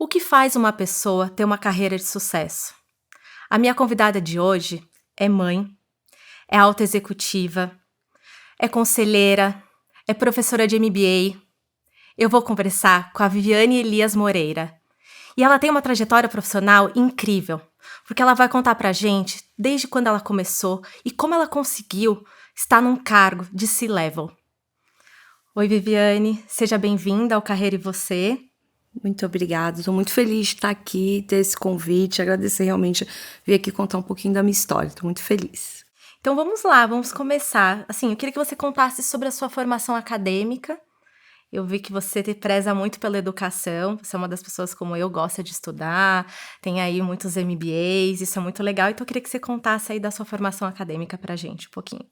O que faz uma pessoa ter uma carreira de sucesso? A minha convidada de hoje é mãe, é alta executiva, é conselheira, é professora de MBA. Eu vou conversar com a Viviane Elias Moreira. E ela tem uma trajetória profissional incrível, porque ela vai contar pra gente desde quando ela começou e como ela conseguiu estar num cargo de C-level. Oi, Viviane, seja bem-vinda ao Carreira e Você. Muito obrigada, estou muito feliz de estar aqui, ter esse convite, agradecer realmente, vir aqui contar um pouquinho da minha história, estou muito feliz. Então vamos lá, vamos começar. Assim, eu queria que você contasse sobre a sua formação acadêmica. Eu vi que você te preza muito pela educação, você é uma das pessoas como eu, gosta de estudar, tem aí muitos MBAs, isso é muito legal. Então eu queria que você contasse aí da sua formação acadêmica pra gente um pouquinho.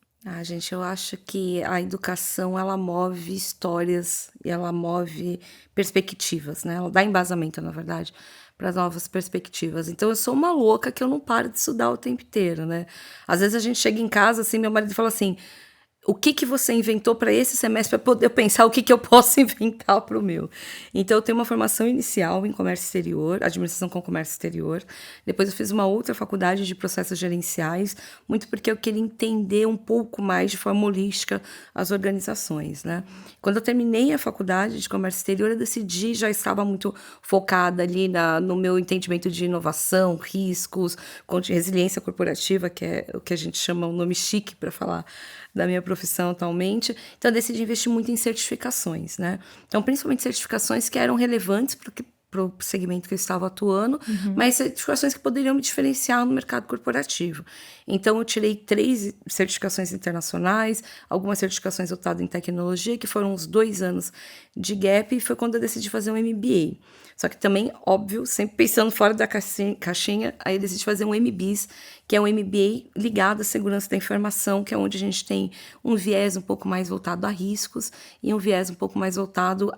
Gente, eu acho que a educação, ela move histórias e ela move perspectivas, né? Ela dá embasamento, na verdade, para novas perspectivas. Então, eu sou uma louca que eu não paro de estudar o tempo inteiro, né? Às vezes a gente chega em casa, assim, meu marido fala assim: o que você inventou para esse semestre para poder pensar o que eu posso inventar para o meu. Então, eu tenho uma formação inicial em comércio exterior, administração com comércio exterior. Depois eu fiz uma outra faculdade de processos gerenciais, muito porque eu queria entender um pouco mais de forma holística as organizações, né? Quando eu terminei a faculdade de comércio exterior, eu decidi, já estava muito focada ali no meu entendimento de inovação, riscos, resiliência corporativa, que é o que a gente chama um nome chique para falar da minha profissão atualmente. Então, eu decidi investir muito em certificações, né? Então, principalmente certificações que eram relevantes para o segmento que eu estava atuando, mas certificações que poderiam me diferenciar no mercado corporativo. Então, eu tirei 3 certificações internacionais, algumas certificações voltadas em tecnologia, que foram uns 2 anos de gap, e foi quando eu decidi fazer um MBA. Só que também, óbvio, sempre pensando fora da caixinha, aí eu decidi fazer um MBIS, que é um MBA ligado à segurança da informação, que é onde a gente tem um viés um pouco mais voltado a riscos e um viés um pouco mais voltado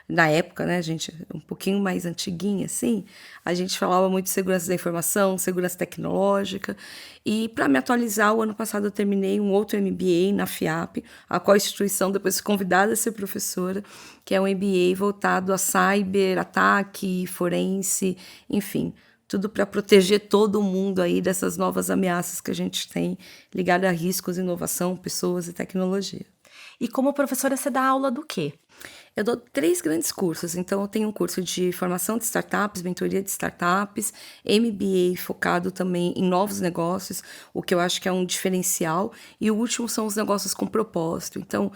na época, né, gente, um pouquinho mais antiguinha, assim, a gente falava muito de segurança da informação, segurança tecnológica, e para me atualizar, o ano passado eu terminei um outro MBA na FIAP, a qual instituição depois fui convidada a ser professora, que é um MBA voltado a cyber, ataque, forense, enfim, tudo para proteger todo mundo aí dessas novas ameaças que a gente tem ligada a riscos, inovação, pessoas e tecnologia. E como professora, você dá aula do quê? Eu dou 3 grandes cursos, então eu tenho um curso de formação de startups, mentoria de startups, MBA focado também em novos negócios, o que eu acho que é um diferencial, e o último são os negócios com propósito. Então,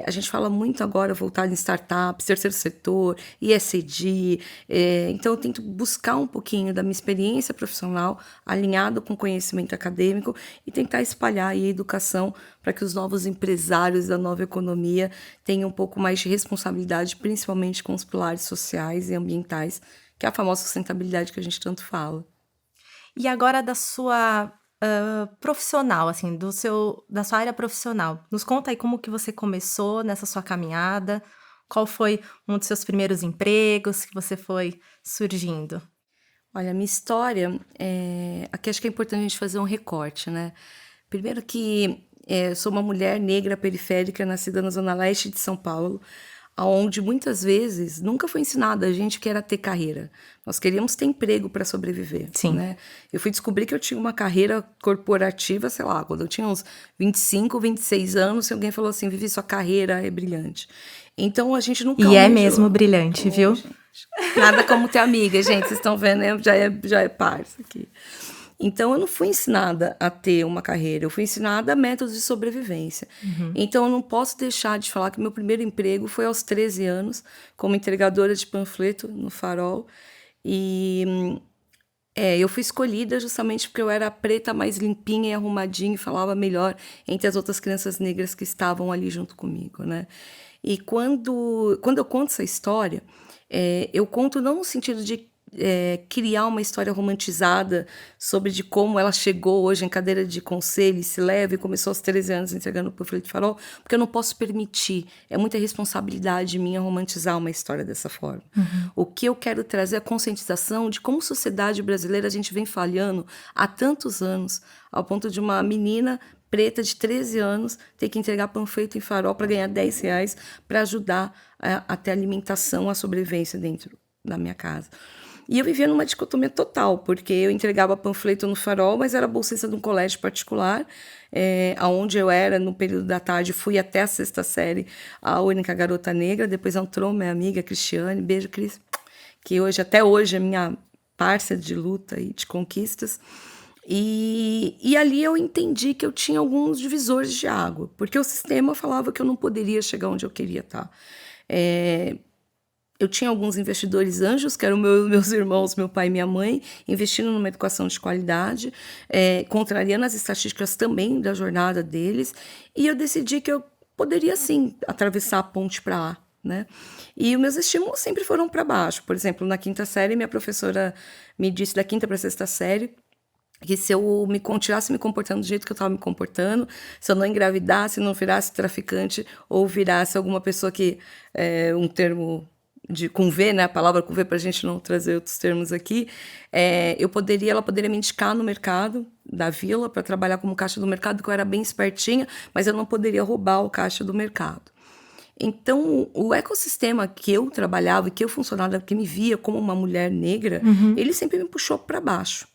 a gente fala muito agora voltado em startups, terceiro setor, ESG, então eu tento buscar um pouquinho da minha experiência profissional alinhado com conhecimento acadêmico e tentar espalhar aí a educação para que os novos empresários da nova economia tenham um pouco mais de responsabilidade, principalmente com os pilares sociais e ambientais, que é a famosa sustentabilidade que a gente tanto fala. E agora da sua profissional, assim, da sua área profissional. Nos conta aí como que você começou nessa sua caminhada, qual foi um dos seus primeiros empregos que você foi surgindo? Olha, a minha história, aqui acho que é importante a gente fazer um recorte, né? Primeiro que eu sou uma mulher negra periférica, nascida na Zona Leste de São Paulo, onde muitas vezes nunca foi ensinada a gente que era ter carreira. Nós queríamos ter emprego para sobreviver, Sim. né? Eu fui descobrir que eu tinha uma carreira corporativa, sei lá, quando eu tinha uns 25, 26 anos, e alguém falou assim: Vivi, sua carreira é brilhante. Então a gente nunca E é mesmo almejou. brilhante, viu? Gente. Nada como ter amiga, gente. Vocês estão vendo, né? Já é parça aqui. Então, eu não fui ensinada a ter uma carreira, eu fui ensinada a métodos de sobrevivência. Então, eu não posso deixar de falar que meu primeiro emprego foi aos 13 anos, como entregadora de panfleto no Farol. E eu fui escolhida justamente porque eu era a preta mais limpinha e arrumadinha e falava melhor entre as outras crianças negras que estavam ali junto comigo, né? E quando eu conto essa história, eu conto não no sentido de criar uma história romantizada sobre de como ela chegou hoje em cadeira de conselho e se leva e começou aos 13 anos entregando o panfleto de farol, porque eu não posso permitir, é muita responsabilidade minha romantizar uma história dessa forma. O que eu quero trazer é a conscientização de como sociedade brasileira a gente vem falhando há tantos anos, ao ponto de uma menina preta de 13 anos ter que entregar panfleto em farol para ganhar R$10 para ajudar a ter alimentação, a sobrevivência dentro da minha casa. E eu vivia numa dicotomia total, porque eu entregava panfleto no Farol, mas era bolsista de um colégio particular, onde eu era, no período da tarde, fui até a 6ª série, a única garota negra. Depois entrou minha amiga Cristiane, beijo, Cris, que até hoje é minha parceira de luta e de conquistas. E ali eu entendi que eu tinha alguns divisores de água, porque o sistema falava que eu não poderia chegar onde eu queria estar. Eu tinha alguns investidores anjos, que eram meus irmãos, meu pai e minha mãe, investindo numa educação de qualidade, contrariando as estatísticas também da jornada deles, e eu decidi que eu poderia, sim, atravessar a ponte para lá, né? E os meus estímulos sempre foram para baixo. Por exemplo, na 5ª série, minha professora me disse, da 5ª para a 6ª série, que se eu continuasse me comportando do jeito que eu estava me comportando, se eu não engravidasse, não virasse traficante ou virasse alguma pessoa que, um termo com V, né, a palavra com V, para a gente não trazer outros termos aqui, ela poderia me indicar no mercado da vila para trabalhar como caixa do mercado, que eu era bem espertinha, mas eu não poderia roubar o caixa do mercado. Então, o ecossistema que eu trabalhava e que eu funcionava, que me via como uma mulher negra, ele sempre me puxou para baixo.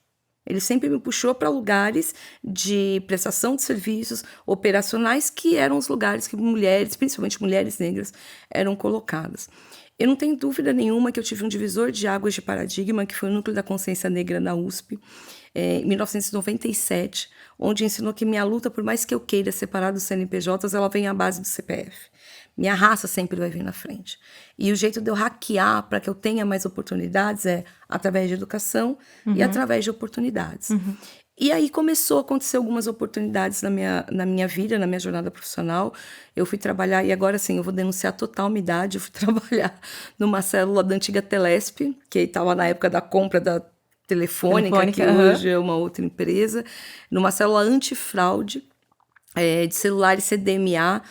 Ele sempre me puxou para lugares de prestação de serviços operacionais, que eram os lugares que mulheres, principalmente mulheres negras, eram colocadas. Eu não tenho dúvida nenhuma que eu tive um divisor de águas de paradigma, que foi o Núcleo da Consciência Negra na USP, em 1997, onde ensinou que minha luta, por mais que eu queira separar dos CNPJs, ela vem à base do CPF. Minha raça sempre vai vir na frente. E o jeito de eu hackear para que eu tenha mais oportunidades é através de educação e através de oportunidades. E aí começou a acontecer algumas oportunidades na minha vida, na minha jornada profissional. Eu fui trabalhar, e agora sim, eu vou denunciar total minha idade, eu fui trabalhar numa célula da antiga Telesp, que estava na época da compra da Telefônica, que hoje é uma outra empresa, numa célula antifraude, de celulares CDMA.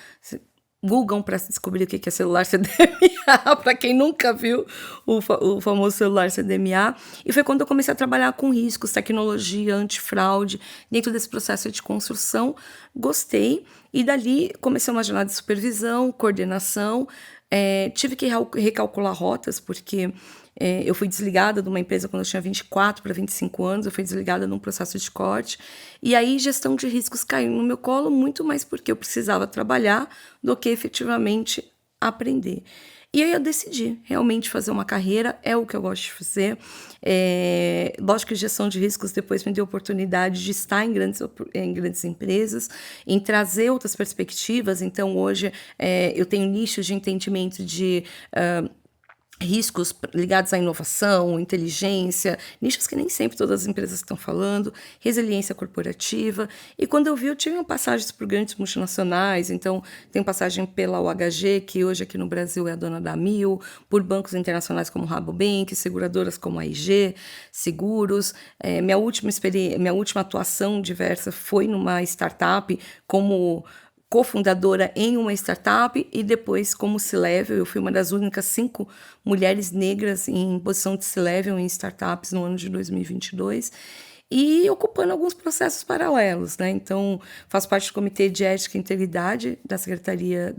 Googlam para descobrir o que é celular CDMA, para quem nunca viu o famoso celular CDMA. E foi quando eu comecei a trabalhar com riscos, tecnologia, antifraude, dentro desse processo de construção. Gostei, e dali comecei uma jornada de supervisão, coordenação. Tive que recalcular rotas, porque eu fui desligada de uma empresa quando eu tinha 24 para 25 anos, eu fui desligada num processo de corte, e aí gestão de riscos caiu no meu colo, muito mais porque eu precisava trabalhar do que efetivamente aprender. E aí eu decidi realmente fazer uma carreira, é o que eu gosto de fazer. Lógico que gestão de riscos depois me deu oportunidade de estar em grandes empresas, em trazer outras perspectivas. Então, hoje, eu tenho nichos de entendimento de riscos ligados à inovação, inteligência, nichos que nem sempre todas as empresas estão falando, resiliência corporativa. E quando eu vi, eu tive passagens por grandes multinacionais, então tenho passagem pela UHG, que hoje aqui no Brasil é a dona da Amil, por bancos internacionais como Rabobank, seguradoras como a IG, seguros. Minha última atuação diversa foi numa startup como cofundadora em uma startup, e depois como C-Level. Eu fui uma das únicas 5 mulheres negras em posição de C-Level em startups no ano de 2022, e ocupando alguns processos paralelos, né? Então, faço parte do Comitê de Ética e Integridade da Secretaria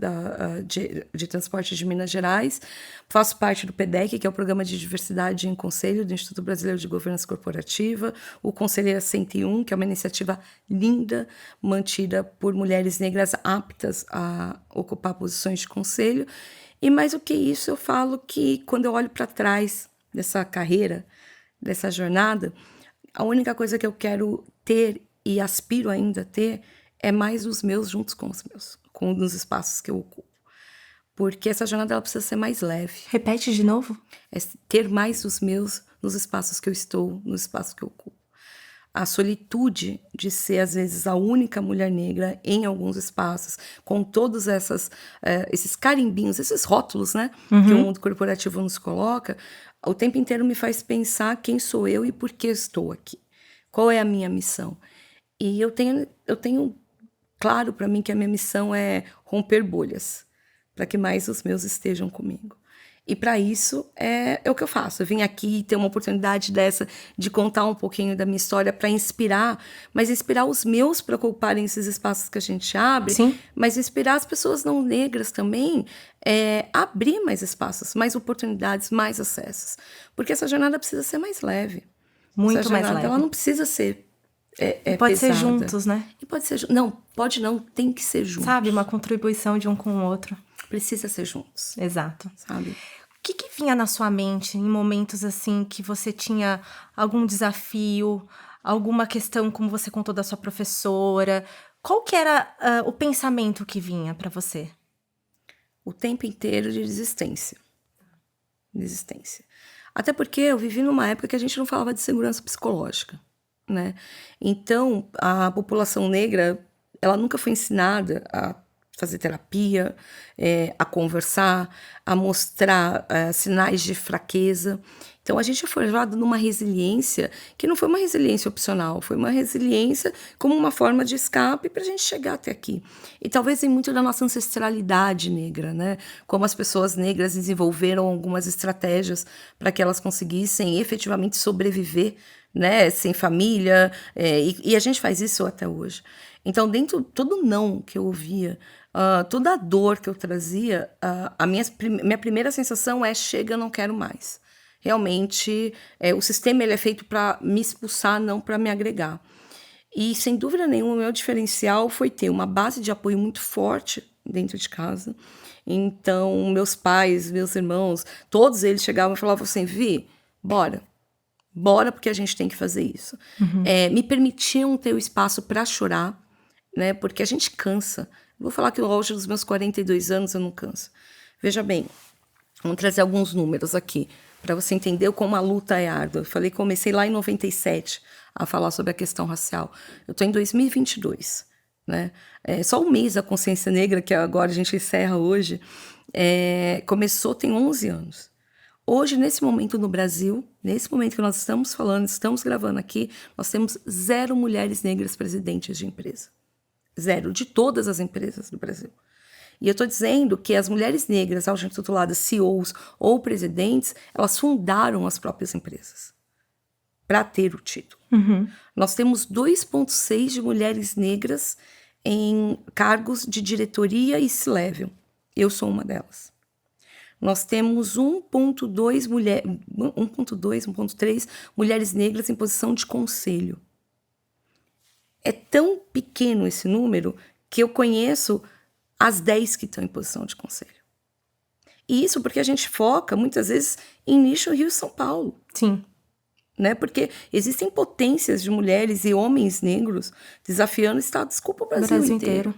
de Transporte de Minas Gerais, faço parte do PDEC, que é o Programa de Diversidade em Conselho do Instituto Brasileiro de Governança Corporativa, o Conselheira 101, que é uma iniciativa linda, mantida por mulheres negras aptas a ocupar posições de conselho. E mais do que isso, eu falo que quando eu olho para trás dessa carreira, dessa jornada, a única coisa que eu quero ter e aspiro ainda a ter é mais os meus juntos com os meus, com os espaços que eu ocupo. Porque essa jornada ela precisa ser mais leve. Repete de novo. É ter mais os meus nos espaços que eu estou, nos espaços que eu ocupo. A solitude de ser, às vezes, a única mulher negra em alguns espaços, com todos esses carimbinhos, esses rótulos, né, que o mundo corporativo nos coloca, o tempo inteiro me faz pensar quem sou eu e por que estou aqui. Qual é a minha missão? E eu tenho claro para mim que a minha missão é romper bolhas, para que mais os meus estejam comigo. E para isso é o que eu faço. Eu vim aqui ter uma oportunidade dessa de contar um pouquinho da minha história para inspirar, mas inspirar os meus para ocuparem esses espaços que a gente abre, Sim. mas inspirar as pessoas não negras também a abrir mais espaços, mais oportunidades, mais acessos. Porque essa jornada precisa ser mais leve. Muito Essa mais jornada, leve. ela não precisa ser Pode pesada. ser juntos, né? E pode ser... Não, pode não, tem que ser juntos. Sabe, uma contribuição de um com o outro. Precisa ser juntos, Exato. sabe? O que vinha na sua mente em momentos assim que você tinha algum desafio, alguma questão, como você contou da sua professora? Qual que era o pensamento que vinha para você? O tempo inteiro de desistência. Desistência. Até porque eu vivi numa época que a gente não falava de segurança psicológica, né? Então, a população negra, ela nunca foi ensinada a fazer terapia, a conversar, a mostrar sinais de fraqueza. Então, a gente é forjado numa resiliência que não foi uma resiliência opcional, foi uma resiliência como uma forma de escape para a gente chegar até aqui. E talvez em muito da nossa ancestralidade negra, né? Como as pessoas negras desenvolveram algumas estratégias para que elas conseguissem efetivamente sobreviver, né? Sem família, e a gente faz isso até hoje. Então, dentro todo não que eu ouvia, toda a dor que eu trazia, a minha primeira sensação é: chega, eu não quero mais. Realmente, o sistema ele é feito para me expulsar, não para me agregar. E, sem dúvida nenhuma, o meu diferencial foi ter uma base de apoio muito forte dentro de casa. Então, meus pais, meus irmãos, todos eles chegavam e falavam assim: Vi, bora. Bora, porque a gente tem que fazer isso. Me permitiam ter o espaço para chorar, né? Porque a gente cansa. Vou falar que hoje, nos meus 42 anos, eu não canso. Veja bem, vamos trazer alguns números aqui, para você entender como a luta é árdua. Eu comecei lá em 97 a falar sobre a questão racial. Eu estou em 2022, né? Só um mês da consciência negra, que agora a gente encerra hoje, começou tem 11 anos. Hoje, nesse momento no Brasil, nesse momento que nós estamos falando, estamos gravando aqui, nós temos 0 mulheres negras presidentes de empresa. 0, de todas as empresas do Brasil. E eu estou dizendo que as mulheres negras, ao intituladas CEOs ou presidentes, elas fundaram as próprias empresas para ter o título. Nós temos 2,6 de mulheres negras em cargos de diretoria e C-level. Eu sou uma delas. Nós temos 1,2, 1,3 mulheres negras em posição de conselho. É tão pequeno esse número que eu conheço as 10 que estão em posição de conselho. E isso porque a gente foca, muitas vezes, em nicho Rio e São Paulo. Sim. Né? Porque existem potências de mulheres e homens negros desafiando o Estado, desculpa, o Brasil inteiro.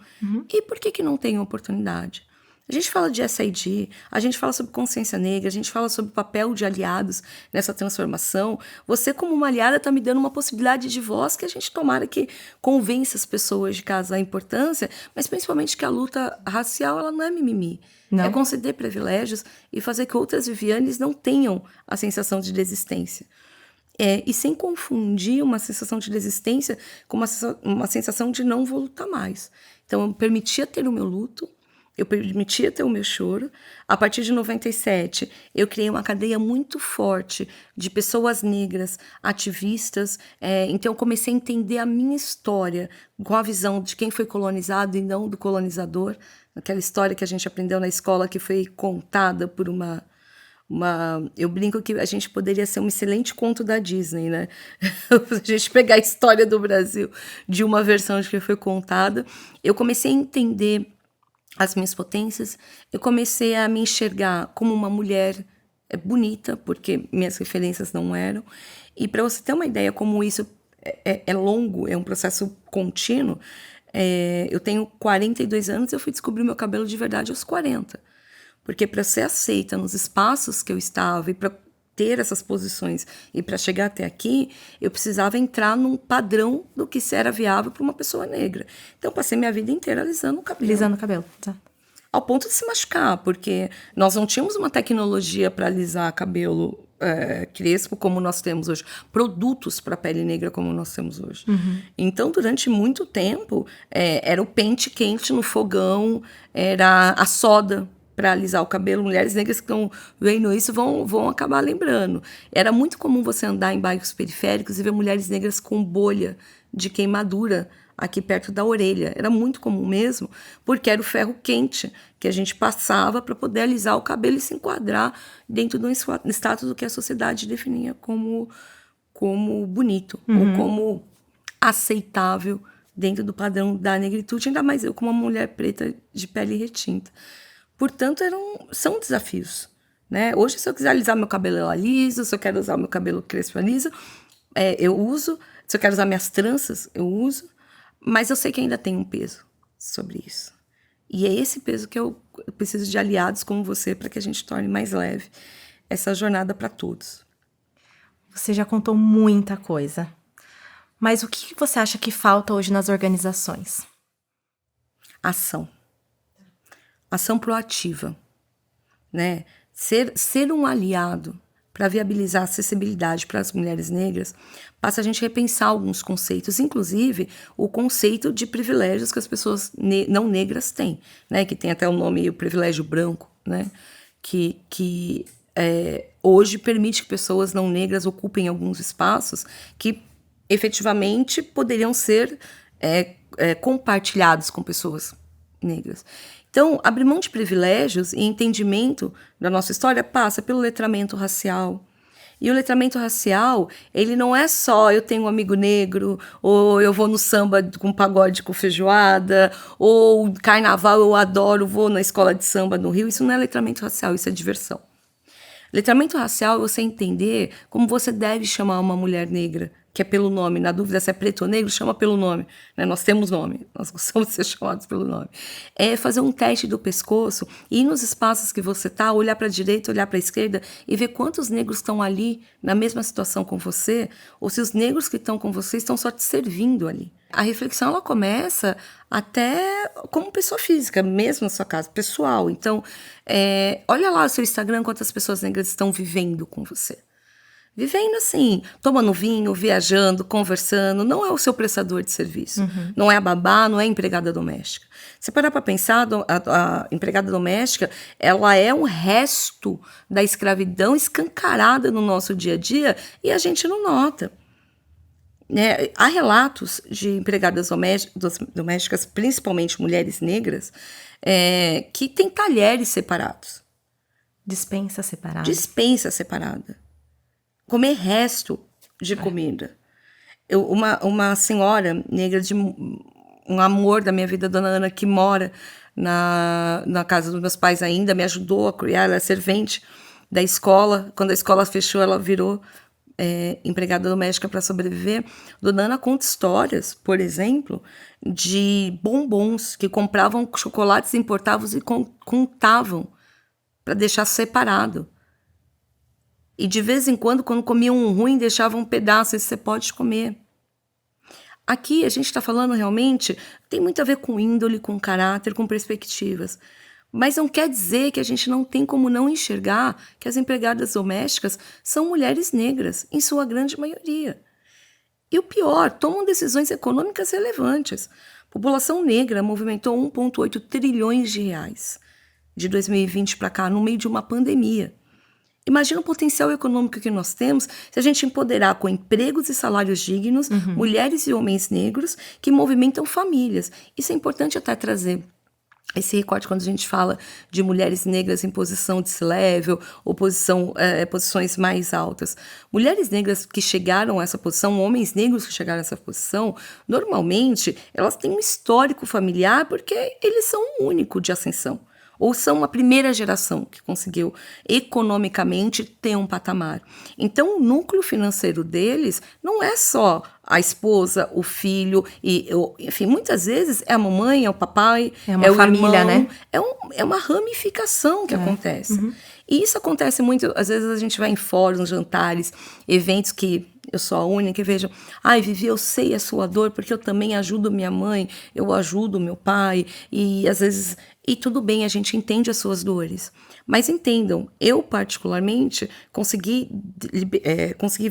E por que não tem oportunidade? A gente fala de SID, a gente fala sobre consciência negra, a gente fala sobre o papel de aliados nessa transformação. Você, como uma aliada, está me dando uma possibilidade de voz que a gente tomara que convença as pessoas de casa a importância, mas principalmente que a luta racial ela não é mimimi. Não. É conceder privilégios e fazer que outras Vivianes não tenham a sensação de desistência. E sem confundir uma sensação de desistência com uma sensação de não vou lutar mais. Então, eu permitia ter o meu luto, eu permitia ter o meu choro. A partir de 97, eu criei uma cadeia muito forte de pessoas negras, ativistas. Então, eu comecei a entender a minha história com a visão de quem foi colonizado e não do colonizador. Aquela história que a gente aprendeu na escola que foi contada por eu brinco que a gente poderia ser um excelente conto da Disney, né? A gente pegar a história do Brasil de uma versão de que foi contada. Eu comecei a entender as minhas potências, eu comecei a me enxergar como uma mulher bonita, porque minhas referências não eram. E para você ter uma ideia como isso é longo, é um processo contínuo, eu tenho 42 anos e eu fui descobrir meu cabelo de verdade aos 40. Porque para ser aceita nos espaços que eu estava e para ter essas posições e para chegar até aqui, eu precisava entrar num padrão do que era viável para uma pessoa negra. Então, passei minha vida inteira alisando o cabelo. Alisando o cabelo, tá. Ao ponto de se machucar, porque nós não tínhamos uma tecnologia para alisar cabelo crespo como nós temos hoje. Produtos para pele negra como nós temos hoje. Então, durante muito tempo, era o pente quente no fogão, era a soda, para alisar o cabelo. Mulheres negras que estão vendo isso vão acabar lembrando. Era muito comum você andar em bairros periféricos e ver mulheres negras com bolha de queimadura aqui perto da orelha. Era muito comum mesmo, porque era o ferro quente que a gente passava para poder alisar o cabelo e se enquadrar dentro do status do que a sociedade definia como bonito, ou como aceitável dentro do padrão da negritude, ainda mais eu como uma mulher preta de pele retinta. Portanto, são desafios, né? Hoje, se eu quiser alisar meu cabelo, eu aliso. Se eu quero usar meu cabelo crespo, eu aliso. Eu uso. Se eu quero usar minhas tranças, eu uso. Mas eu sei que ainda tem um peso sobre isso. E é esse peso que eu preciso de aliados como você para que a gente torne mais leve essa jornada para todos. Você já contou muita coisa. Mas o que você acha que falta hoje nas organizações? Ação. Ação proativa, né? Ser um aliado para viabilizar a acessibilidade para as mulheres negras passa a gente repensar alguns conceitos, inclusive o conceito de privilégios que as pessoas não negras têm, né? Que tem até o nome, o privilégio branco, né? Que hoje permite que pessoas não negras ocupem alguns espaços que efetivamente poderiam ser compartilhados com pessoas negras. Então, abrir mão de privilégios e entendimento da nossa história passa pelo letramento racial. E o letramento racial, ele não é só eu tenho um amigo negro, ou eu vou no samba com pagode com feijoada, ou carnaval eu adoro, vou na escola de samba no Rio. Isso não é letramento racial, isso é diversão. Letramento racial é você entender como você deve chamar uma mulher negra, que é pelo nome. Na dúvida se é preto ou negro, chama pelo nome. Né? Nós temos nome, nós gostamos de ser chamados pelo nome. É fazer um teste do pescoço e ir nos espaços que você está, olhar para a direita, olhar para a esquerda e ver quantos negros estão ali na mesma situação com você, ou se os negros que estão com você estão só te servindo ali. A reflexão ela começa até como pessoa física, mesmo na sua casa, pessoal. Então, olha lá o seu Instagram, quantas pessoas negras estão vivendo com você. Vivendo assim, tomando vinho, viajando, conversando, não é o seu prestador de serviço. Não é a babá, não é a empregada doméstica. Se parar para pensar, a empregada doméstica, ela é um resto da escravidão escancarada no nosso dia a dia e a gente não nota. Né? Há relatos de empregadas domésticas, principalmente mulheres negras, que têm talheres separados. Dispensa separada. Dispensa separada. Comer resto de comida. Uma senhora negra de um amor da minha vida, dona Ana, que mora na casa dos meus pais ainda, me ajudou a criar, ela é servente da escola. Quando a escola fechou, ela virou empregada doméstica para sobreviver. Dona Ana conta histórias, por exemplo, de bombons que compravam chocolates importados e contavam para deixar separado. E de vez em quando, quando comiam um ruim, deixavam um pedaço, esse você pode comer. Aqui a gente está falando realmente, tem muito a ver com índole, com caráter, com perspectivas. Mas não quer dizer que a gente não tem como não enxergar que as empregadas domésticas são mulheres negras, em sua grande maioria. E o pior, tomam decisões econômicas relevantes. A população negra movimentou 1,8 trilhões de reais de 2020 para cá, no meio de uma pandemia. Imagina o potencial econômico que nós temos se a gente empoderar com empregos e salários dignos, mulheres e homens negros que movimentam famílias. Isso é importante até trazer esse recorte quando a gente fala de mulheres negras em posição de C-level ou posições mais altas. Mulheres negras que chegaram a essa posição, homens negros que chegaram a essa posição, normalmente elas têm um histórico familiar porque eles são um único de ascensão. Ou são a primeira geração que conseguiu economicamente ter um patamar. Então, o núcleo financeiro deles não é só a esposa, o filho, enfim, muitas vezes é a mamãe, é o papai, é uma família, irmão, né? É uma ramificação que acontece. E isso acontece muito, às vezes a gente vai em fóruns, jantares, eventos que eu sou a única que vejo, Vivi, eu sei a sua dor, porque eu também ajudo minha mãe, eu ajudo meu pai, e às vezes, e tudo bem, a gente entende as suas dores. Mas entendam, eu particularmente consegui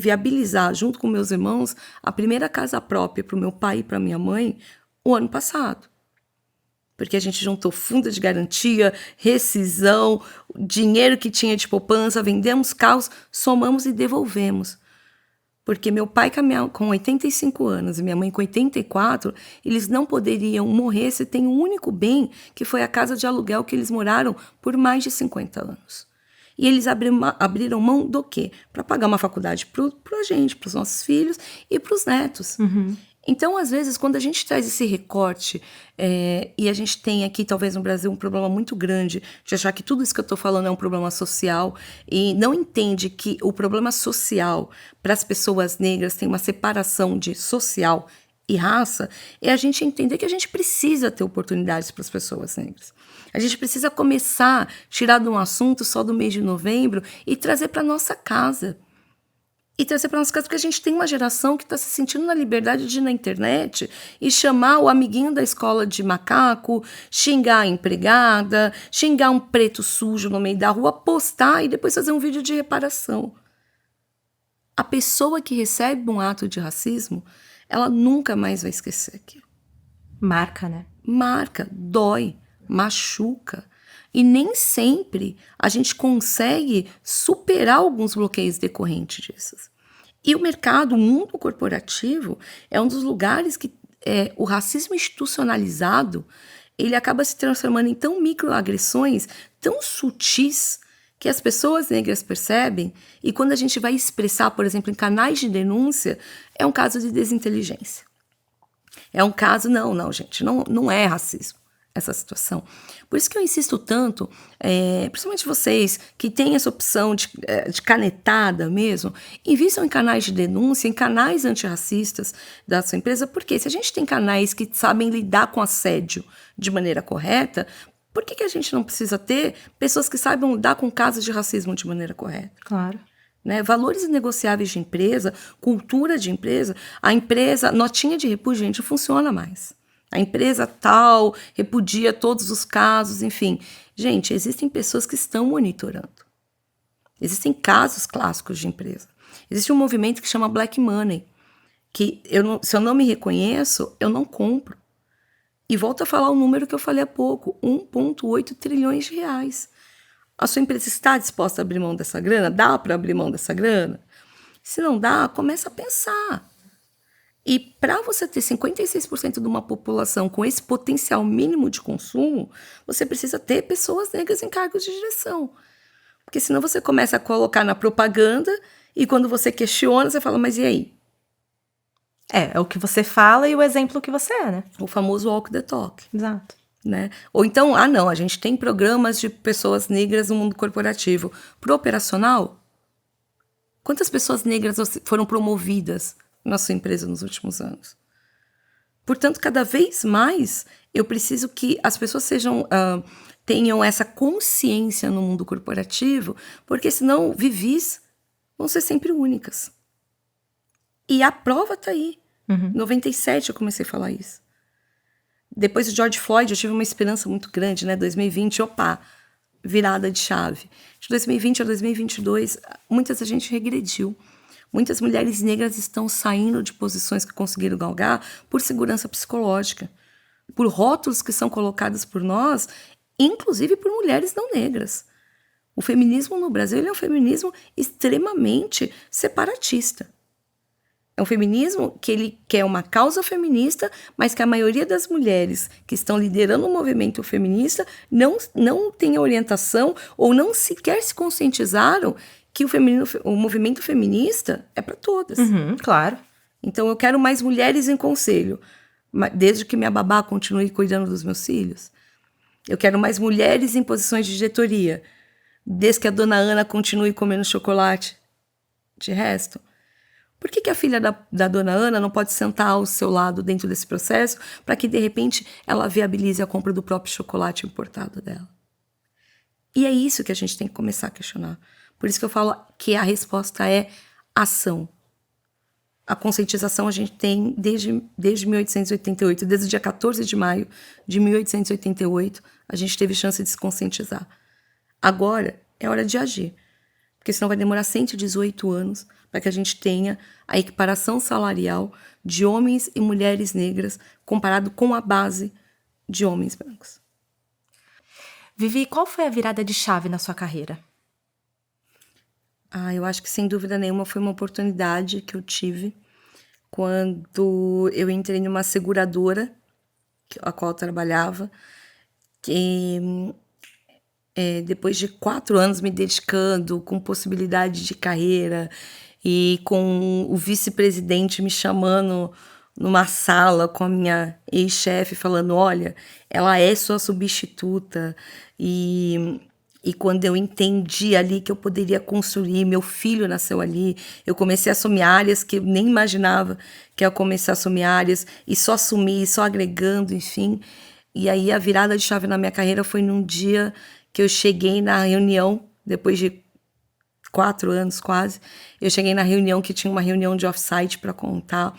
viabilizar, junto com meus irmãos, a primeira casa própria para o meu pai e para minha mãe, o ano passado. Porque a gente juntou fundo de garantia, rescisão, dinheiro que tinha de poupança, vendemos carros, somamos e devolvemos. Porque meu pai com 85 anos e minha mãe com 84, eles não poderiam morrer se tem um único bem, que foi a casa de aluguel que eles moraram por mais de 50 anos. E eles abriram mão do quê? Para pagar uma faculdade para a gente, para os nossos filhos e para os netos. Então, às vezes, quando a gente traz esse recorte, e a gente tem aqui, talvez no Brasil, um problema muito grande de achar que tudo isso que eu estou falando é um problema social e não entende que o problema social para as pessoas negras tem uma separação de social e raça, é a gente entender que a gente precisa ter oportunidades para as pessoas negras. A gente precisa começar a tirar de um assunto só do mês de novembro e trazer para a nossa casa. E trazer para nossa casa, porque a gente tem uma geração que está se sentindo na liberdade de ir na internet e chamar o amiguinho da escola de macaco, xingar a empregada, xingar um preto sujo no meio da rua, postar e depois fazer um vídeo de reparação. A pessoa que recebe um ato de racismo, ela nunca mais vai esquecer aquilo. Marca, né? Marca, dói, machuca. E nem sempre a gente consegue superar alguns bloqueios decorrentes disso. E o mercado, o mundo corporativo, é um dos lugares que o racismo institucionalizado ele acaba se transformando em tão microagressões, tão sutis, que as pessoas negras percebem, e quando a gente vai expressar, por exemplo, em canais de denúncia, é um caso de desinteligência. É um caso, não, gente, não é racismo essa situação. Por isso que eu insisto tanto, principalmente vocês que têm essa opção de canetada mesmo, invistam em canais de denúncia, em canais antirracistas da sua empresa, porque se a gente tem canais que sabem lidar com assédio de maneira correta, por que a gente não precisa ter pessoas que saibam lidar com casos de racismo de maneira correta? Claro. Né? Valores inegociáveis de empresa, cultura de empresa, a empresa, notinha de repúdio, gente, não funciona mais. A empresa tal repudia todos os casos, enfim. Gente, existem pessoas que estão monitorando. Existem casos clássicos de empresa. Existe um movimento que chama Black Money, que se eu não me reconheço, eu não compro. E volto a falar o número que eu falei há pouco, 1,8 trilhões de reais. A sua empresa está disposta a abrir mão dessa grana? Dá para abrir mão dessa grana? Se não dá, começa a pensar. E para você ter 56% de uma população com esse potencial mínimo de consumo, você precisa ter pessoas negras em cargos de direção. Porque senão você começa a colocar na propaganda e quando você questiona, você fala, mas e aí? É o que você fala e o exemplo que você é, né? O famoso walk the talk. Exato. Né? Ou então, não, a gente tem programas de pessoas negras no mundo corporativo. Pro operacional, quantas pessoas negras foram promovidas na sua empresa nos últimos anos? Portanto, cada vez mais eu preciso que as pessoas tenham essa consciência no mundo corporativo, porque senão vivis vão ser sempre únicas. E a prova está aí. Em 97 eu comecei a falar isso. Depois do George Floyd, eu tive uma esperança muito grande, né? 2020, virada de chave. De 2020 a 2022, muita gente regrediu. Muitas mulheres negras estão saindo de posições que conseguiram galgar por segurança psicológica, por rótulos que são colocados por nós, inclusive por mulheres não negras. O feminismo no Brasil é um feminismo extremamente separatista. É um feminismo que ele quer uma causa feminista, mas que a maioria das mulheres que estão liderando o movimento feminista não tem orientação ou não sequer se conscientizaram que o movimento feminista é para todas. Claro. Então, eu quero mais mulheres em conselho, desde que minha babá continue cuidando dos meus filhos. Eu quero mais mulheres em posições de diretoria, desde que a dona Ana continue comendo chocolate. De resto, por que a filha da dona Ana não pode sentar ao seu lado dentro desse processo para que, de repente, ela viabilize a compra do próprio chocolate importado dela? E é isso que a gente tem que começar a questionar. Por isso que eu falo que a resposta é ação. A conscientização a gente tem desde 1888, desde o dia 14 de maio de 1888, a gente teve chance de se conscientizar. Agora é hora de agir, porque senão vai demorar 118 anos para que a gente tenha a equiparação salarial de homens e mulheres negras comparado com a base de homens brancos. Vivi, qual foi a virada de chave na sua carreira? Eu acho que sem dúvida nenhuma foi uma oportunidade que eu tive quando eu entrei numa seguradora, a qual eu trabalhava, que depois de 4 anos me dedicando, com possibilidade de carreira, e com o vice-presidente me chamando numa sala com a minha ex-chefe, falando, olha, ela é sua substituta, e quando eu entendi ali que eu poderia construir, meu filho nasceu ali, eu comecei a assumir áreas que eu nem imaginava que eu ia começar a assumir áreas, e só assumir, só agregando, enfim. E aí a virada de chave na minha carreira foi num dia que eu cheguei na reunião, depois de 4 anos quase, eu cheguei na reunião que tinha uma reunião de off-site para contar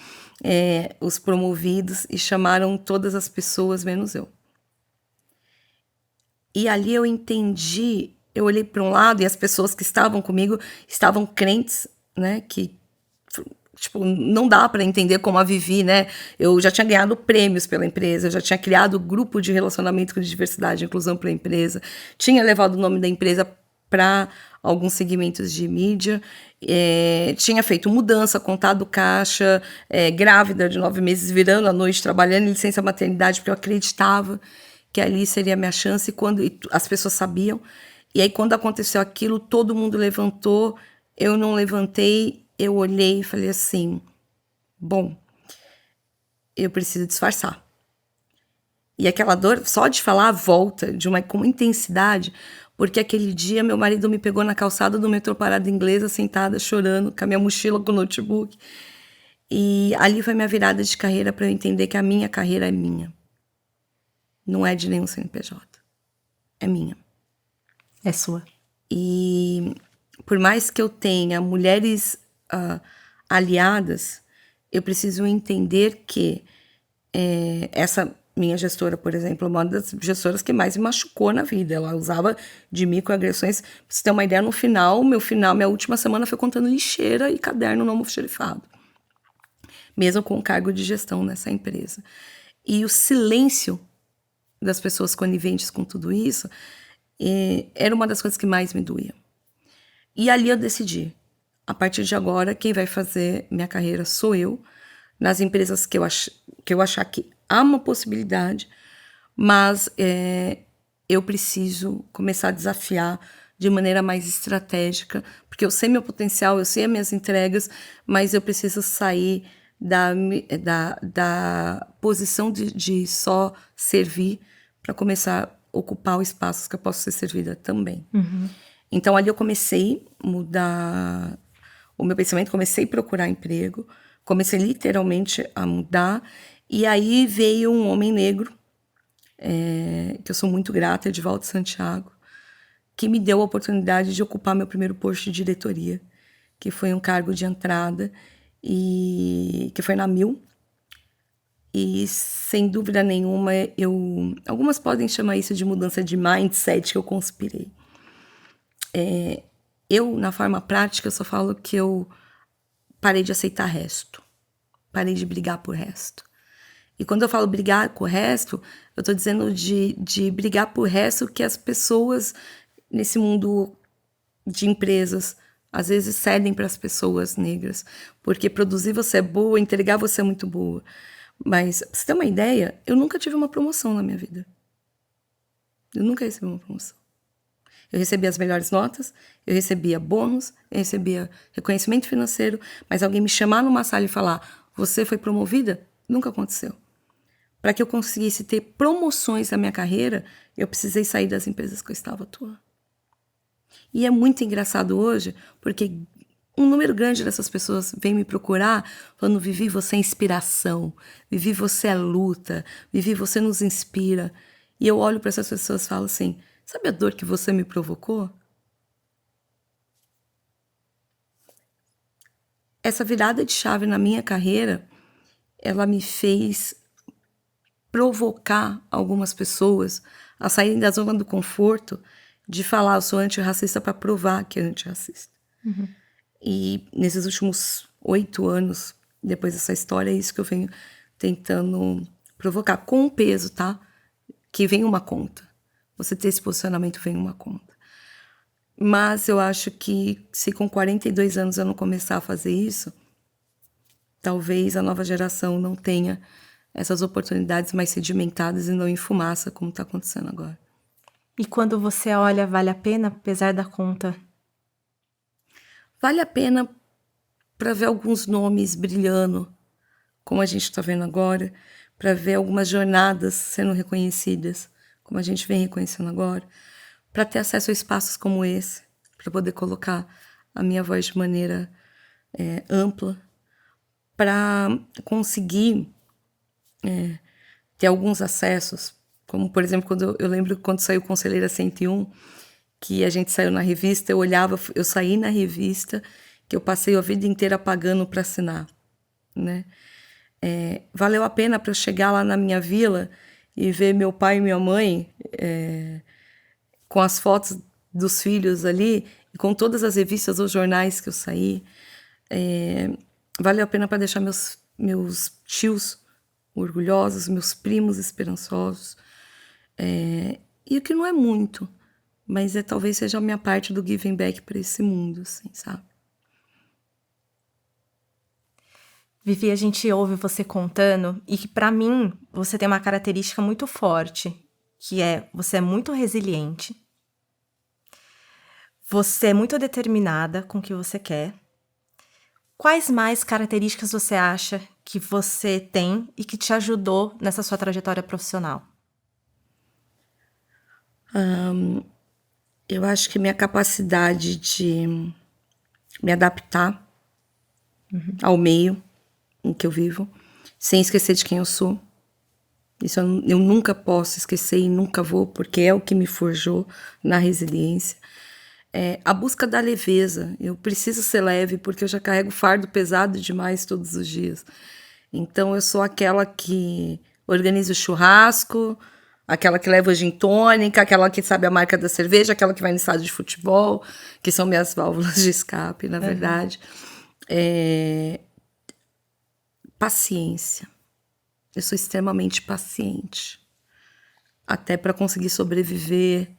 os promovidos, e chamaram todas as pessoas, menos eu. E ali eu entendi, eu olhei para um lado e as pessoas que estavam comigo estavam crentes, né, que tipo, não dá para entender como a Vivi, né? Eu já tinha ganhado prêmios pela empresa, eu já tinha criado grupo de relacionamento com diversidade e inclusão para a empresa, tinha levado o nome da empresa para alguns segmentos de mídia, tinha feito mudança, contado caixa, grávida de 9 meses, virando à noite, trabalhando em licença maternidade, porque eu acreditava que ali seria a minha chance, e as pessoas sabiam. E aí, quando aconteceu aquilo, todo mundo levantou, eu não levantei, eu olhei e falei assim, bom, eu preciso disfarçar. E aquela dor, só de falar, volta com uma intensidade, porque aquele dia meu marido me pegou na calçada do metrô Parada Inglesa, sentada, chorando, com a minha mochila, com o notebook. E ali foi minha virada de carreira para eu entender que a minha carreira é minha. Não é de nenhum CNPJ. É minha. É sua. E por mais que eu tenha mulheres aliadas, eu preciso entender que essa minha gestora, por exemplo, é uma das gestoras que mais me machucou na vida. Ela usava de microagressões. Pra você ter uma ideia, no final, minha última semana foi contando lixeira e caderno não almoxarifado. Mesmo com o cargo de gestão nessa empresa. E o silêncio das pessoas coniventes com tudo isso era uma das coisas que mais me doía. E ali eu decidi, a partir de agora, quem vai fazer minha carreira sou eu, nas empresas que eu achar que há uma possibilidade, mas eu preciso começar a desafiar de maneira mais estratégica, porque eu sei meu potencial, eu sei as minhas entregas, mas eu preciso sair da posição de só servir para começar a ocupar o espaço que eu posso ser servida também. Uhum. Então, ali eu comecei a mudar o meu pensamento, comecei a procurar emprego, comecei literalmente a mudar, e aí veio um homem negro, que eu sou muito grata, Edivaldo Santiago, que me deu a oportunidade de ocupar meu primeiro posto de diretoria, que foi um cargo de entrada, e que foi na Mil. E, sem dúvida nenhuma, algumas podem chamar isso de mudança de mindset que eu conspirei. Eu, na forma prática, eu só falo que eu parei de aceitar resto. Parei de brigar por resto. E quando eu falo brigar com o resto, eu tô dizendo de brigar por resto que as pessoas nesse mundo de empresas às vezes cedem para as pessoas negras. Porque produzir você é boa, entregar você é muito boa. Mas, pra você ter uma ideia, eu nunca tive uma promoção na minha vida. Eu nunca recebi uma promoção. Eu recebia as melhores notas, eu recebia bônus, eu recebia reconhecimento financeiro, mas alguém me chamar numa sala e falar, você foi promovida? Nunca aconteceu. Para que eu conseguisse ter promoções na minha carreira, eu precisei sair das empresas que eu estava atuando. E é muito engraçado hoje, porque um número grande dessas pessoas vem me procurar falando, Vivi, você é inspiração, Vivi, você é luta, Vivi, você nos inspira. E eu olho para essas pessoas e falo assim, sabe a dor que você me provocou? Essa virada de chave na minha carreira, ela me fez provocar algumas pessoas a saírem da zona do conforto de falar, eu sou antirracista para provar que é antirracista. Uhum. E nesses últimos 8 anos, depois dessa história, é isso que eu venho tentando provocar, com peso, tá? que vem uma conta. Você ter esse posicionamento vem uma conta. Mas eu acho que se com 42 anos eu não começar a fazer isso, talvez a nova geração não tenha essas oportunidades mais sedimentadas e não em fumaça, como está acontecendo agora. E quando você olha, vale a pena, apesar da conta? Vale a pena para ver alguns nomes brilhando, como a gente está vendo agora, para ver algumas jornadas sendo reconhecidas, como a gente vem reconhecendo agora, para ter acesso a espaços como esse, para poder colocar a minha voz de maneira ampla, para conseguir ter alguns acessos, como, por exemplo, eu lembro quando saiu Conselheira 101, que a gente saiu na revista, eu saí na revista, que eu passei a vida inteira pagando para assinar, né? Valeu a pena para eu chegar lá na minha vila e ver meu pai e minha mãe com as fotos dos filhos ali, e com todas as revistas ou jornais que eu saí. Valeu a pena para deixar meus tios orgulhosos, meus primos esperançosos. E o que não é muito, mas talvez seja a minha parte do giving back para esse mundo, assim, sabe? Vivi, a gente ouve você contando e que, pra mim, você tem uma característica muito forte, que você é muito resiliente, você é muito determinada com o que você quer. Quais mais características você acha que você tem e que te ajudou nessa sua trajetória profissional? Eu acho que minha capacidade de me adaptar ao meio em que eu vivo, sem esquecer de quem eu sou. Isso eu nunca posso esquecer e nunca vou, porque é o que me forjou na resiliência. A busca da leveza. Eu preciso ser leve porque eu já carrego fardo pesado demais todos os dias. Então eu sou aquela que organiza o churrasco, aquela que leva o gin tônica, aquela que sabe a marca da cerveja, aquela que vai no estádio de futebol, que são minhas válvulas de escape, na verdade. Paciência. Eu sou extremamente paciente. Até para conseguir sobreviver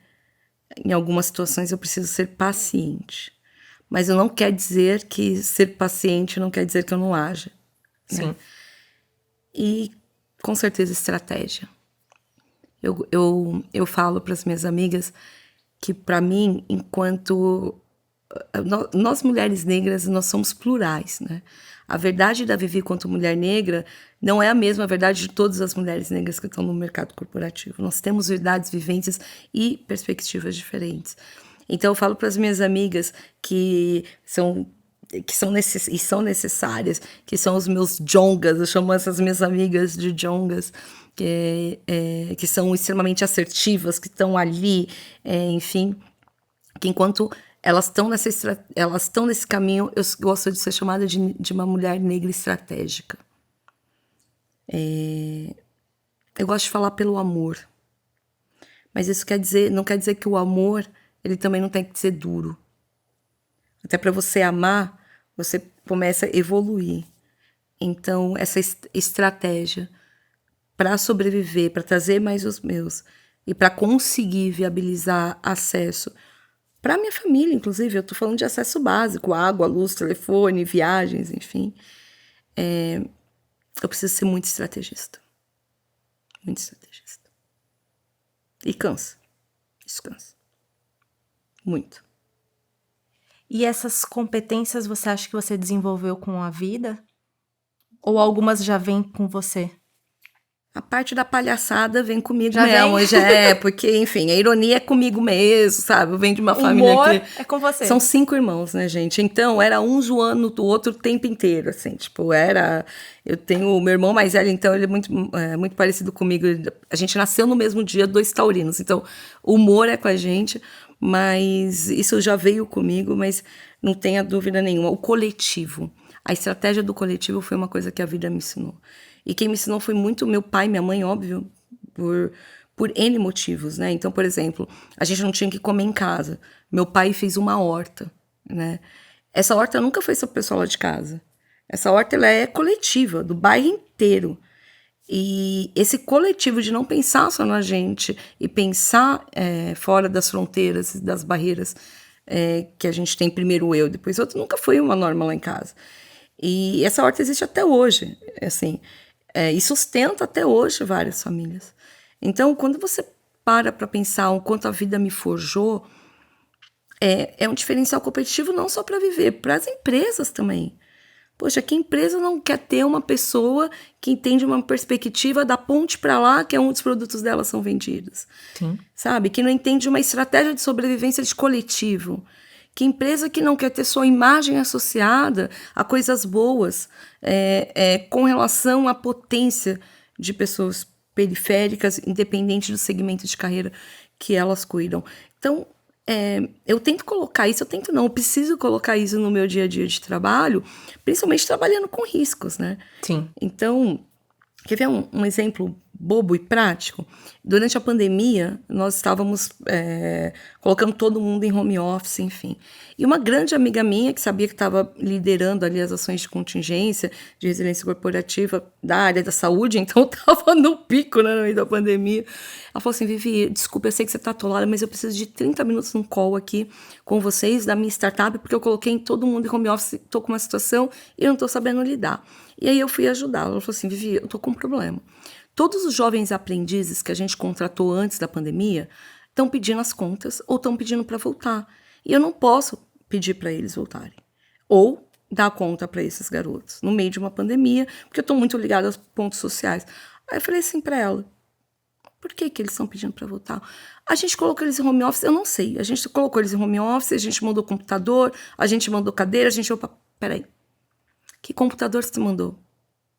em algumas situações eu preciso ser paciente. Mas não quer dizer que ser paciente não quer dizer que eu não haja. Sim. Né? E com certeza estratégia. Eu falo para as minhas amigas que para mim, enquanto nós mulheres negras, nós somos plurais, né? A verdade da Vivi quanto mulher negra não é a mesma verdade de todas as mulheres negras que estão no mercado corporativo. Nós temos verdades, vivências e perspectivas diferentes. Então eu falo para as minhas amigas que são necessárias, que são os meus jongas, eu chamo essas minhas amigas de jongas, que são extremamente assertivas, que estão ali, enfim, que enquanto elas estão nesse caminho, eu gosto de ser chamada de uma mulher negra estratégica. Eu gosto de falar pelo amor, mas isso não quer dizer que o amor ele também não tem que ser duro. Até para você amar, você começa a evoluir. Então, essa estratégia para sobreviver, para trazer mais os meus e para conseguir viabilizar acesso para minha família, inclusive, eu estou falando de acesso básico, água, luz, telefone, viagens, enfim. Eu preciso ser muito estrategista. Muito estrategista. E cansa. Isso cansa. Muito. E essas competências você acha que você desenvolveu com a vida? Ou algumas já vêm com você? A parte da palhaçada vem comigo Já mesmo. vem? Porque, enfim, a ironia é comigo mesmo, sabe? Eu venho de uma família Humor que... é com você. São 5 irmãos, né, gente? Então, era um zoando do outro o tempo inteiro, assim. Tipo, eu tenho o meu irmão mais velho, então ele é muito parecido comigo. A gente nasceu no mesmo dia, 2 taurinos. Então, o humor é com a gente, mas isso já veio comigo, mas não tenha dúvida nenhuma. O coletivo. A estratégia do coletivo foi uma coisa que a vida me ensinou. E quem me ensinou foi muito meu pai e minha mãe, óbvio, por N motivos, né? Então, por exemplo, a gente não tinha que comer em casa. Meu pai fez uma horta, né? Essa horta nunca foi só pro pessoal lá de casa. Essa horta, ela é coletiva, do bairro inteiro. E esse coletivo de não pensar só na gente e pensar fora das fronteiras, das barreiras que a gente tem, primeiro eu, depois outro, nunca foi uma norma lá em casa. E essa horta existe até hoje, assim, e sustenta até hoje várias famílias. Então, quando você para pensar o quanto a vida me forjou, é um diferencial competitivo não só para viver, para as empresas também. Poxa, que empresa não quer ter uma pessoa que entende uma perspectiva da ponte para lá, que é onde os produtos dela são vendidos? Sim. Sabe? Que não entende uma estratégia de sobrevivência de coletivo. Que empresa que não quer ter sua imagem associada a coisas boas com relação à potência de pessoas periféricas, independente do segmento de carreira que elas cuidam. Então, eu tento colocar isso, eu preciso colocar isso no meu dia a dia de trabalho, principalmente trabalhando com riscos, né? Sim. Então, quer ver um exemplo bobo e prático? Durante a pandemia, nós estávamos colocando todo mundo em home office, enfim. E uma grande amiga minha, que sabia que estava liderando ali as ações de contingência, de resiliência corporativa da área da saúde, então estava no pico, né, no meio da pandemia. Ela falou assim, Vivi, desculpa, eu sei que você está atolada, mas eu preciso de 30 minutos num call aqui com vocês da minha startup, porque eu coloquei todo mundo em home office, estou com uma situação e eu não estou sabendo lidar. E aí eu fui ajudá-la. Ela falou assim, Vivi, eu estou com um problema. Todos os jovens aprendizes que a gente contratou antes da pandemia estão pedindo as contas ou estão pedindo para voltar. E eu não posso pedir para eles voltarem. Ou dar conta para esses garotos no meio de uma pandemia, porque eu estou muito ligada aos pontos sociais. Aí eu falei assim para ela, por que eles estão pedindo para voltar? A gente colocou eles em home office, eu não sei. A gente colocou eles em home office, a gente mandou computador, a gente mandou cadeira, a gente... Opa, peraí. Que computador você mandou?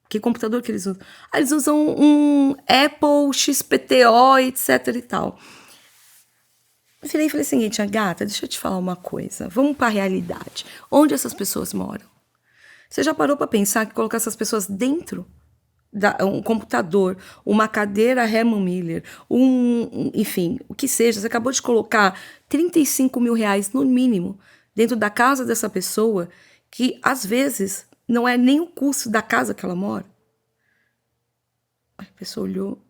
Que computador que eles usam? Eles usam um Apple XPTO, etc e tal. Eu falei o seguinte, gata, deixa eu te falar uma coisa. Vamos para a realidade. Onde essas pessoas moram? Você já parou para pensar que colocar essas pessoas dentro um computador, uma cadeira Herman Miller, enfim, o que seja, você acabou de colocar 35 mil reais no mínimo dentro da casa dessa pessoa, que às vezes não é nem o custo da casa que ela mora. A pessoa olhou.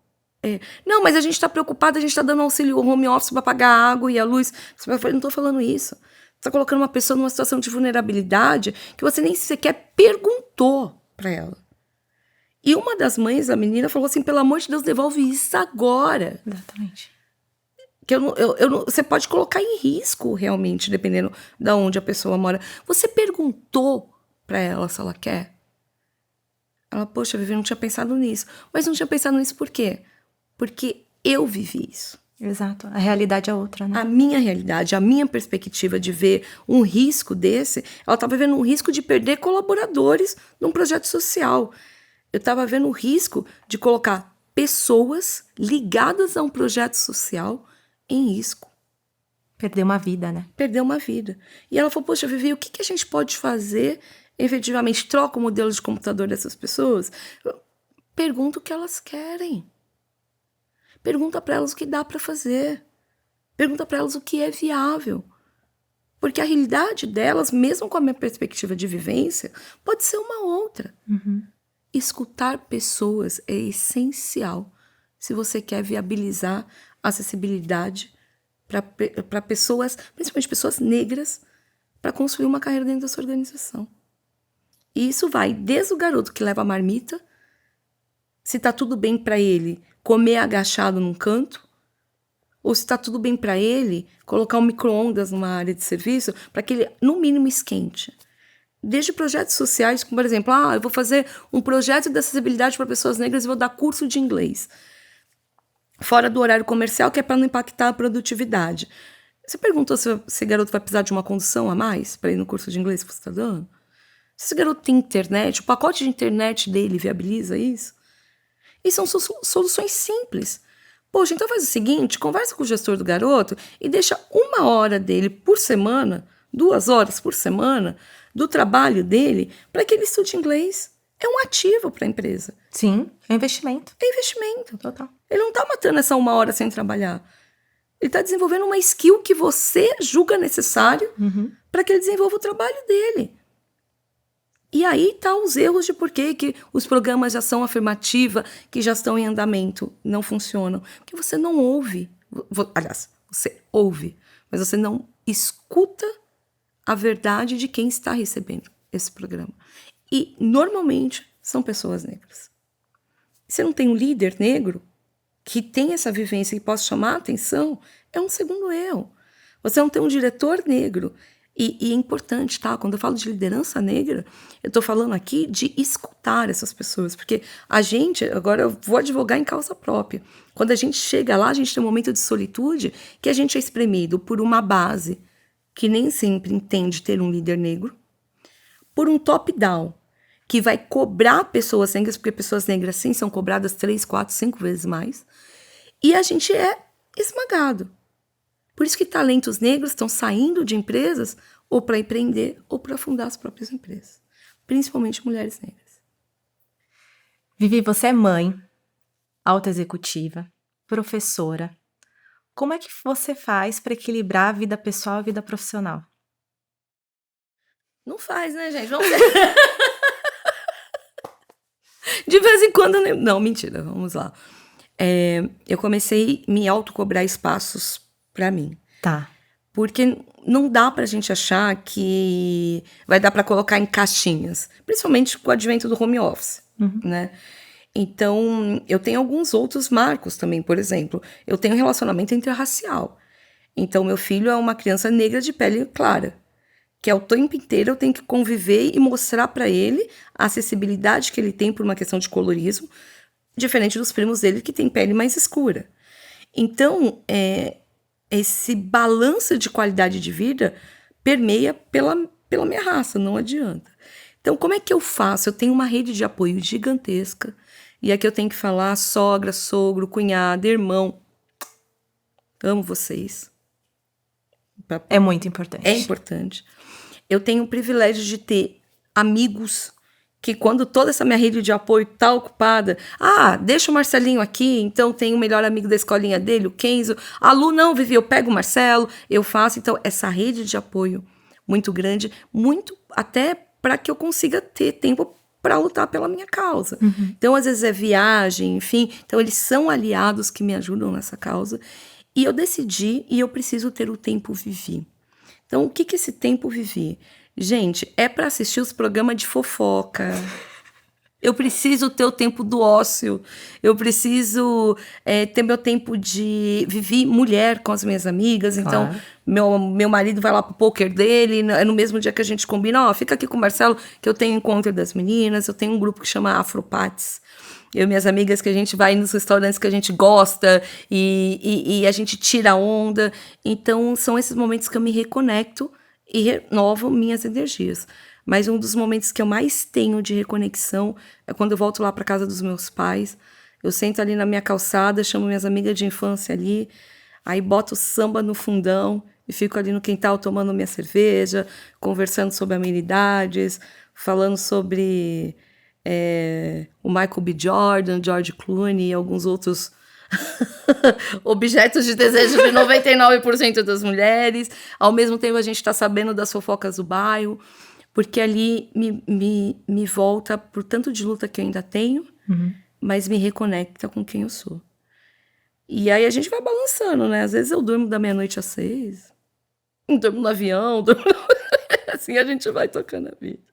Não, mas a gente está preocupada, a gente está dando auxílio home office para pagar a água e a luz. Eu falei, não estou falando isso. Você está colocando uma pessoa numa situação de vulnerabilidade que você nem sequer perguntou para ela. E uma das mães da menina falou assim, pelo amor de Deus, devolve isso agora. Exatamente. Que você pode colocar em risco, realmente, dependendo de onde a pessoa mora. Você perguntou para ela se ela quer? Ela, poxa, Vivi, não tinha pensado nisso. Mas não tinha pensado nisso por quê? Porque eu vivi isso. Exato. A realidade é outra, né? A minha realidade, a minha perspectiva de ver um risco desse, ela estava vendo um risco de perder colaboradores num projeto social. Eu estava vendo o risco de colocar pessoas ligadas a um projeto social em risco. Perder uma vida, né? Perder uma vida. E ela falou, poxa, Vivi, o que a gente pode fazer? Efetivamente, troca o modelo de computador dessas pessoas? Pergunta o que elas querem. Pergunta para elas o que dá para fazer. Pergunta para elas o que é viável. Porque a realidade delas, mesmo com a minha perspectiva de vivência, pode ser uma outra. Uhum. Escutar pessoas é essencial se você quer viabilizar a acessibilidade para pessoas, principalmente pessoas negras, para construir uma carreira dentro da sua organização. E isso vai desde o garoto que leva a marmita, se está tudo bem para ele comer agachado num canto, ou se está tudo bem para ele colocar um micro-ondas numa área de serviço para que ele, no mínimo, esquente. Desde projetos sociais, como, por exemplo, eu vou fazer um projeto de acessibilidade para pessoas negras e vou dar curso de inglês. Fora do horário comercial, que é para não impactar a produtividade. Você perguntou se esse garoto vai precisar de uma condução a mais para ir no curso de inglês que você está dando? Se esse garoto tem internet, o pacote de internet dele viabiliza isso? E são soluções simples. Poxa, então faz o seguinte, conversa com o gestor do garoto e deixa 1 hora dele por semana, 2 horas por semana, do trabalho dele, para que ele estude inglês. É um ativo para a empresa. Sim, é investimento. É investimento. Total. Ele não está matando essa 1 hora sem trabalhar. Ele está desenvolvendo uma skill que você julga necessário para que ele desenvolva o trabalho dele. E aí tá os erros de por que os programas de ação afirmativa que já estão em andamento não funcionam. Porque você não ouve. Aliás, você ouve, mas você não escuta a verdade de quem está recebendo esse programa. E, normalmente, são pessoas negras. Você não tem um líder negro que tem essa vivência e possa chamar a atenção, é um segundo erro. Você não tem um diretor negro. E é importante, tá? Quando eu falo de liderança negra, eu estou falando aqui de escutar essas pessoas, porque a gente, agora eu vou advogar em causa própria, quando a gente chega lá, a gente tem um momento de solitude que a gente é espremido por uma base que nem sempre entende ter um líder negro, por um top-down, que vai cobrar pessoas negras, porque pessoas negras sim são cobradas 3, 4, 5 vezes mais, e a gente é esmagado. Por isso que talentos negros estão saindo de empresas ou para empreender ou para fundar as próprias empresas, principalmente mulheres negras. Vivi, você é mãe, alta executiva, professora. Como é que você faz para equilibrar a vida pessoal e a vida profissional? Não faz, né, gente? Vamos de vez em quando... Não, mentira, vamos lá. Eu comecei a me autocobrar espaços para mim. Tá. Porque não dá pra gente achar que vai dar pra colocar em caixinhas. Principalmente com o advento do home office, né? Então, eu tenho alguns outros marcos também. Por exemplo, eu tenho um relacionamento interracial. Então, meu filho é uma criança negra de pele clara. Que é o tempo inteiro eu tenho que conviver e mostrar pra ele a acessibilidade que ele tem por uma questão de colorismo, diferente dos primos dele que têm pele mais escura. Então, esse balanço de qualidade de vida permeia pela minha raça, não adianta. Então, como é que eu faço? Eu tenho uma rede de apoio gigantesca, e aqui eu tenho que falar sogra, sogro, cunhada, irmão. Amo vocês. É muito importante. É importante. Eu tenho o privilégio de ter amigos que quando toda essa minha rede de apoio está ocupada, deixa o Marcelinho aqui, então tem o melhor amigo da escolinha dele, o Kenzo. A Lu, não, Vivi, eu pego o Marcelo, eu faço. Então, essa rede de apoio muito grande, muito até para que eu consiga ter tempo para lutar pela minha causa. Então, às vezes é viagem, enfim. Então, eles são aliados que me ajudam nessa causa. E eu decidi, e eu preciso ter o tempo Vivi. Então, o que esse tempo Vivi? Gente, é para assistir os programas de fofoca. Eu preciso ter o tempo do ócio. Eu preciso ter meu tempo de viver mulher com as minhas amigas. Então, meu marido vai lá pro poker dele. É no mesmo dia que a gente combina. Fica aqui com o Marcelo, que eu tenho encontro das meninas. Eu tenho um grupo que chama Afropates. Eu e minhas amigas, que a gente vai nos restaurantes que a gente gosta. E a gente tira onda. Então, são esses momentos que eu me reconecto e renovo minhas energias. Mas um dos momentos que eu mais tenho de reconexão é quando eu volto lá para casa dos meus pais. Eu sento ali na minha calçada, chamo minhas amigas de infância ali, aí boto samba no fundão e fico ali no quintal tomando minha cerveja, conversando sobre amenidades, falando sobre o Michael B. Jordan, George Clooney e alguns outros objetos de desejo de 99% das mulheres. Ao mesmo tempo, a gente está sabendo das fofocas do bairro, porque ali me volta por tanto de luta que eu ainda tenho, mas me reconecta com quem eu sou. E aí a gente vai balançando, né? Às vezes eu durmo da meia-noite às 6, durmo no avião, assim a gente vai tocando a vida.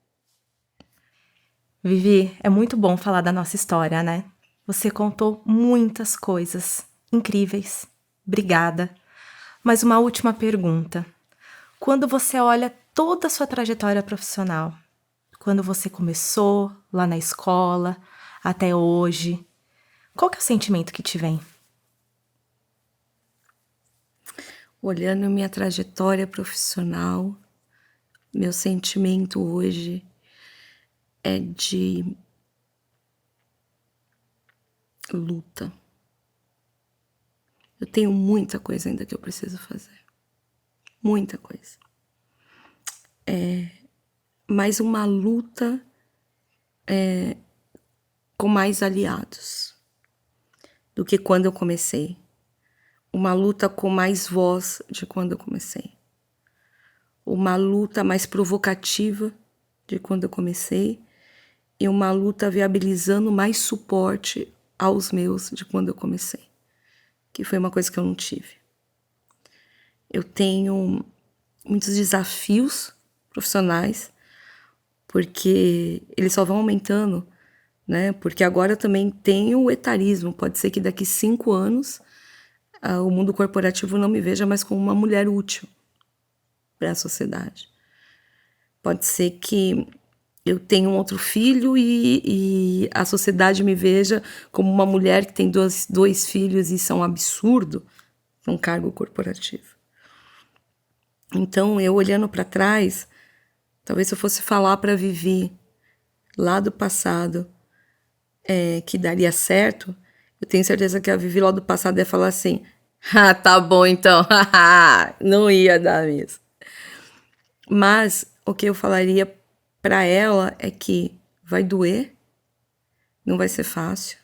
Vivi, é muito bom falar da nossa história, né? Você contou muitas coisas incríveis. Obrigada. Mas uma última pergunta. Quando você olha toda a sua trajetória profissional, quando você começou lá na escola, até hoje, qual que é o sentimento que te vem? Olhando minha trajetória profissional, meu sentimento hoje é de luta. Eu tenho muita coisa ainda que eu preciso fazer. Muita coisa. Mas uma luta com mais aliados do que quando eu comecei. Uma luta com mais voz de quando eu comecei. Uma luta mais provocativa de quando eu comecei e uma luta viabilizando mais suporte aos meus de quando eu comecei, que foi uma coisa que eu não tive. Eu tenho muitos desafios profissionais, porque eles só vão aumentando, né? Porque agora eu também tenho o etarismo. Pode ser que daqui 5 anos o mundo corporativo não me veja mais como uma mulher útil para a sociedade. Pode ser que eu tenha um outro filho e a sociedade me veja como uma mulher que tem dois filhos e isso é um absurdo num cargo corporativo. Então, eu olhando para trás, talvez se eu fosse falar para a Vivi lá do passado que daria certo, eu tenho certeza que a Vivi lá do passado ia falar assim: ah, tá bom então, não ia dar mesmo. Mas o que eu falaria para ela é que vai doer, não vai ser fácil,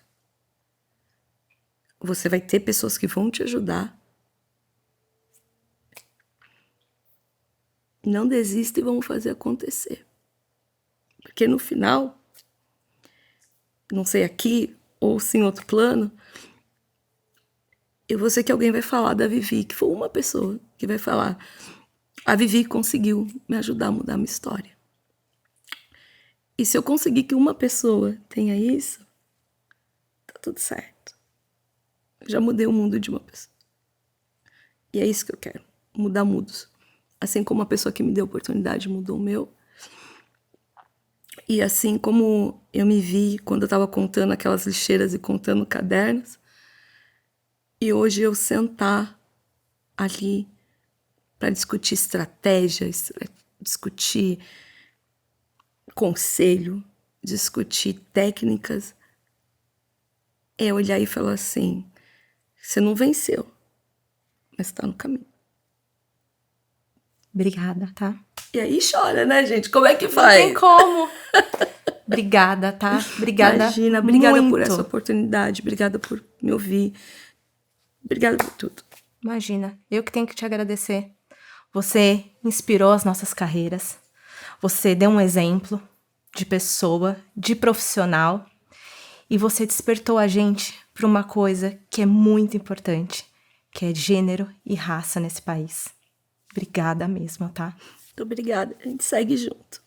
você vai ter pessoas que vão te ajudar. Não desista e vamos fazer acontecer. Porque no final, não sei aqui ou se em outro plano, eu vou ser que alguém vai falar da Vivi, que foi uma pessoa que vai falar: a Vivi conseguiu me ajudar a mudar a minha história. E se eu conseguir que uma pessoa tenha isso, tá tudo certo. Eu já mudei o mundo de uma pessoa. E é isso que eu quero, mudar mundos. Assim como a pessoa que me deu a oportunidade mudou o meu. E assim como eu me vi quando eu estava contando aquelas lixeiras e contando cadernos, e hoje eu sentar ali para discutir estratégias, discutir conselho, discutir técnicas, é olhar e falar assim: você não venceu, mas está no caminho. Obrigada, tá? E aí chora, né, gente? Como é que faz? Não tem como. Obrigada, tá? Obrigada. Imagina, obrigada muito. por essa oportunidade, obrigada por me ouvir, obrigada por tudo. Imagina, eu que tenho que te agradecer. Você inspirou as nossas carreiras. Você deu um exemplo de pessoa, de profissional. E você despertou a gente para uma coisa que é muito importante, que é gênero e raça nesse país. Obrigada mesmo, tá? Muito obrigada, a gente segue junto.